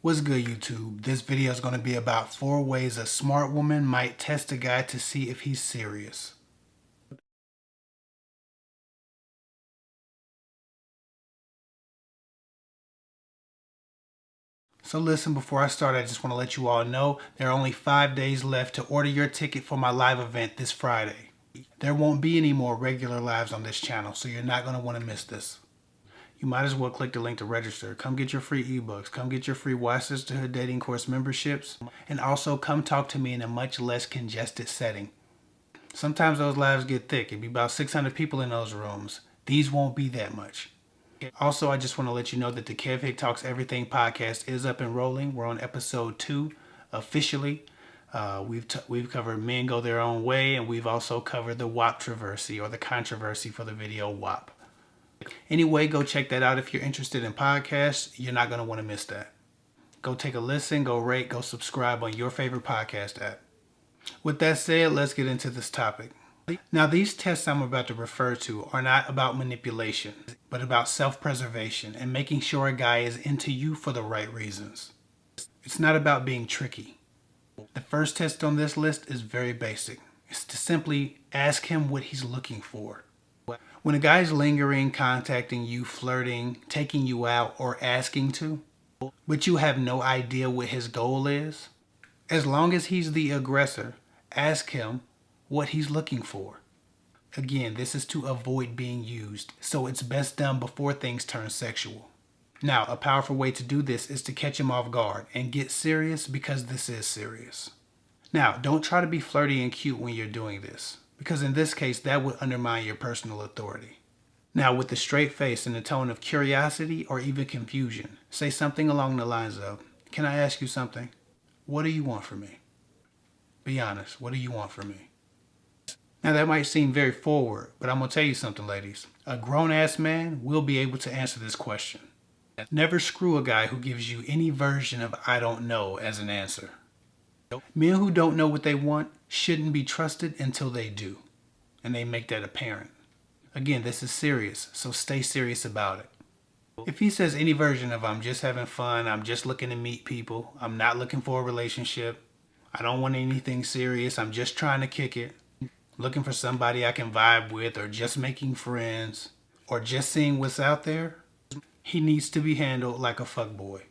What's good, YouTube? This video is going to be about 4 ways a smart woman might test a guy to see if he's serious. So listen, before I start, I just want to let you all know there are only 5 days left to order your ticket for my live event this Friday. There won't be any more regular lives on this channel, so you're not going to want to miss this. You might as well click the link to register. Come get your free ebooks. Come get your free Why Sisterhood Dating Course memberships. And also come talk to me in a much less congested setting. Sometimes those lives get thick. It'd be about 600 people in those rooms. These won't be that much. Also, I just want to let you know that the Hick Talks Everything podcast is up and rolling. We're on episode 2 officially. We've covered Men Go Their Own Way, and we've also covered the WAP-traversy, or the controversy for the video WAP. Anyway, go check that out if you're interested in podcasts. You're not going to want to miss that. Go take a listen, go rate, go subscribe on your favorite podcast app. With that said, let's get into this topic. Now, these tests I'm about to refer to are not about manipulation, but about self-preservation and making sure a guy is into you for the right reasons. It's not about being tricky. The first test on this list is very basic. It's to simply ask him what he's looking for. When a guy's lingering, contacting you, flirting, taking you out, or asking to, but you have no idea what his goal is, as long as he's the aggressor, ask him what he's looking for. Again, this is to avoid being used, so it's best done before things turn sexual. Now, a powerful way to do this is to catch him off guard and get serious, because this is serious. Now, don't try to be flirty and cute when you're doing this, because in this case, that would undermine your personal authority. Now, with a straight face and a tone of curiosity or even confusion, say something along the lines of, "Can I ask you something? What do you want from me? Be honest, what do you want from me?" Now, that might seem very forward, but I'm going to tell you something, ladies. A grown-ass man will be able to answer this question. Never screw a guy who gives you any version of "I don't know" as an answer. Men who don't know what they want shouldn't be trusted until they do, and they make that apparent. Again, this is serious, so stay serious about it. If he says any version of "I'm just having fun, I'm just looking to meet people, I'm not looking for a relationship, I don't want anything serious, I'm just trying to kick it, looking for somebody I can vibe with, or just making friends, or just seeing what's out there," he needs to be handled like a fuckboy.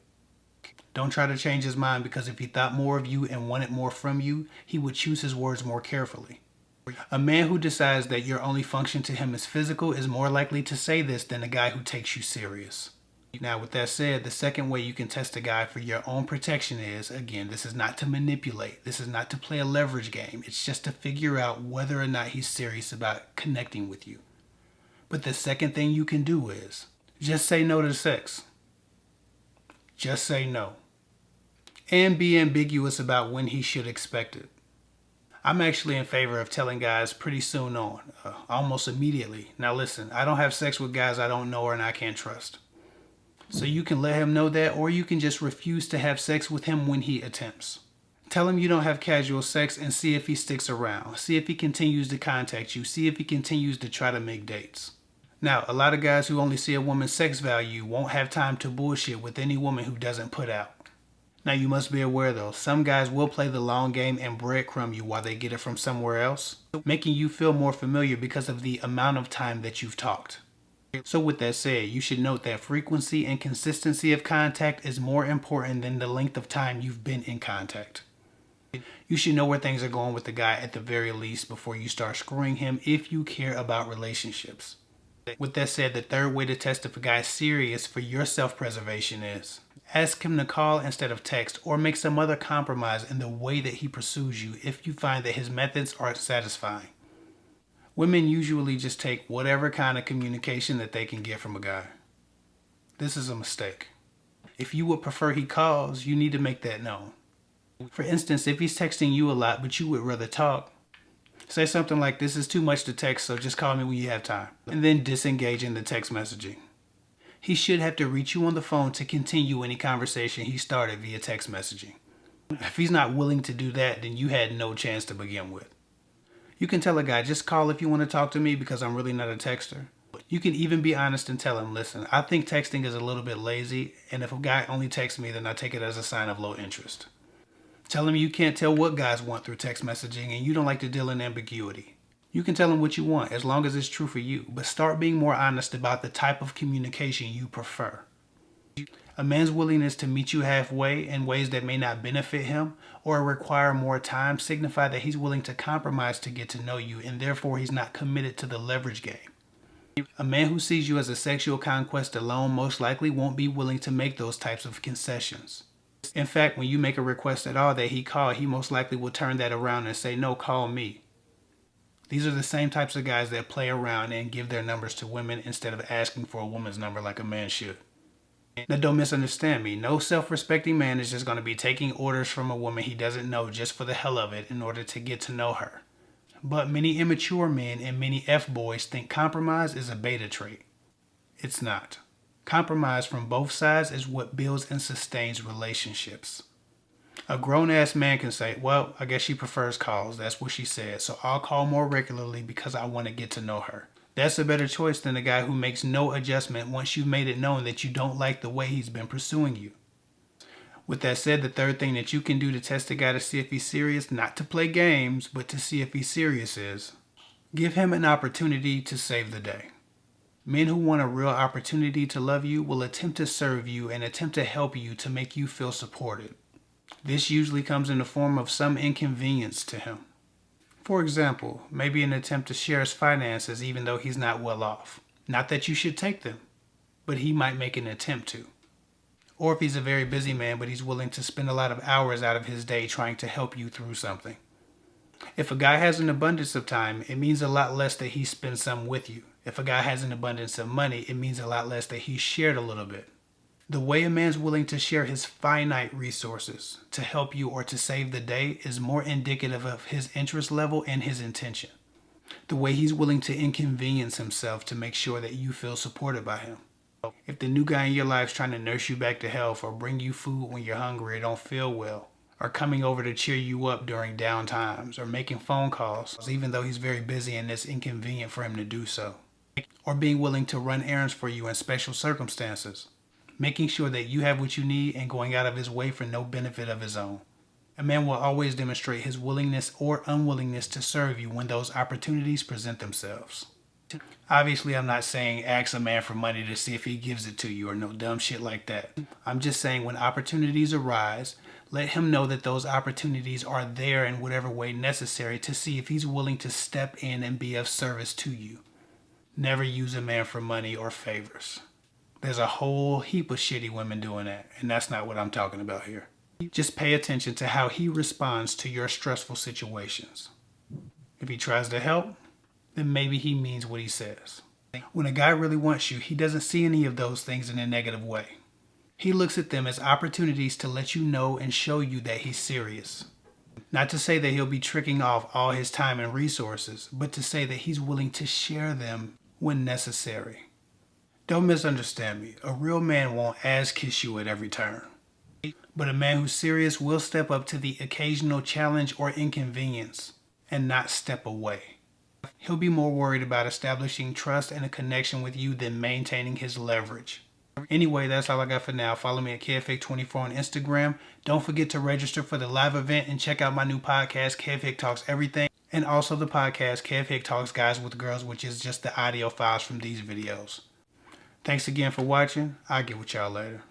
Don't try to change his mind, because if he thought more of you and wanted more from you, he would choose his words more carefully. A man who decides that your only function to him is physical is more likely to say this than a guy who takes you serious. Now, with that said, the second way you can test a guy for your own protection is, again, this is not to manipulate. This is not to play a leverage game. It's just to figure out whether or not he's serious about connecting with you. But the second thing you can do is just say no to sex. Just say no. And be ambiguous about when he should expect it. I'm actually in favor of telling guys pretty soon on, almost immediately. Now listen, I don't have sex with guys I don't know or I can't trust. So you can let him know that, or you can just refuse to have sex with him when he attempts. Tell him you don't have casual sex and see if he sticks around. See if he continues to contact you. See if he continues to try to make dates. Now, a lot of guys who only see a woman's sex value won't have time to bullshit with any woman who doesn't put out. Now, you must be aware though, some guys will play the long game and breadcrumb you while they get it from somewhere else, making you feel more familiar because of the amount of time that you've talked. So with that said, you should note that frequency and consistency of contact is more important than the length of time you've been in contact. You should know where things are going with the guy at the very least before you start screwing him, if you care about relationships. With that said, the third way to test if a guy is serious for your self-preservation is ask him to call instead of text, or make some other compromise in the way that he pursues you if you find that his methods aren't satisfying. Women usually just take whatever kind of communication that they can get from a guy. This is a mistake. If you would prefer he calls, you need to make that known. For instance, if he's texting you a lot but you would rather talk, say something like, "This is too much to text, so just call me when you have time," and then disengage in the text messaging. He should have to reach you on the phone to continue any conversation he started via text messaging. If he's not willing to do that, then you had no chance to begin with. You can tell a guy, "Just call if you want to talk to me, because I'm really not a texter." You can even be honest and tell him, listen, I think texting is a little bit lazy, and if a guy only texts me, then I take it as a sign of low interest. Tell him you can't tell what guys want through text messaging and you don't like to deal in ambiguity. You can tell him what you want as long as it's true for you, but start being more honest about the type of communication you prefer. A man's willingness to meet you halfway in ways that may not benefit him or require more time signify that he's willing to compromise to get to know you, and therefore he's not committed to the leverage game. A man who sees you as a sexual conquest alone most likely won't be willing to make those types of concessions. In fact, when you make a request at all that he call, he most likely will turn that around and say, no, call me. These are the same types of guys that play around and give their numbers to women instead of asking for a woman's number like a man should. Now, don't misunderstand me. No self-respecting man is just going to be taking orders from a woman he doesn't know just for the hell of it in order to get to know her. But many immature men and many F-boys think compromise is a beta trait. It's not. Compromise from both sides is what builds and sustains relationships. A grown-ass man can say, well, I guess she prefers calls. That's what she said. So I'll call more regularly because I want to get to know her. That's a better choice than a guy who makes no adjustment once you've made it known that you don't like the way he's been pursuing you. With that said, the third thing that you can do to test a guy to see if he's serious, not to play games, but to see if he's serious is, give him an opportunity to save the day. Men who want a real opportunity to love you will attempt to serve you and attempt to help you to make you feel supported. This usually comes in the form of some inconvenience to him. For example, maybe an attempt to share his finances even though he's not well off. Not that you should take them, but he might make an attempt to. Or if he's a very busy man, but he's willing to spend a lot of hours out of his day trying to help you through something. If a guy has an abundance of time, it means a lot less that he spends some with you. If a guy has an abundance of money, it means a lot less that he shared a little bit. The way a man's willing to share his finite resources to help you or to save the day is more indicative of his interest level and his intention. The way he's willing to inconvenience himself to make sure that you feel supported by him. If the new guy in your life is trying to nurse you back to health or bring you food when you're hungry or don't feel well, or coming over to cheer you up during down times, or making phone calls, even though he's very busy and it's inconvenient for him to do so, or being willing to run errands for you in special circumstances, making sure that you have what you need and going out of his way for no benefit of his own. A man will always demonstrate his willingness or unwillingness to serve you when those opportunities present themselves. Obviously, I'm not saying ask a man for money to see if he gives it to you or no dumb shit like that. I'm just saying when opportunities arise, let him know that those opportunities are there in whatever way necessary to see if he's willing to step in and be of service to you. Never use a man for money or favors. There's a whole heap of shitty women doing that, and that's not what I'm talking about here. Just pay attention to how he responds to your stressful situations. If he tries to help, then maybe he means what he says. When a guy really wants you, he doesn't see any of those things in a negative way. He looks at them as opportunities to let you know and show you that he's serious. Not to say that he'll be tricking off all his time and resources, but to say that he's willing to share them when necessary. Don't misunderstand me. A real man won't ass kiss you at every turn. But a man who's serious will step up to the occasional challenge or inconvenience and not step away. He'll be more worried about establishing trust and a connection with you than maintaining his leverage. Anyway, that's all I got for now. Follow me at KevHick24 on Instagram. Don't forget to register for the live event and check out my new podcast, Kev Hick Talks Everything. And also the podcast, Kev Hick Talks Guys with Girls, which is just the audio files from these videos. Thanks again for watching. I'll get with y'all later.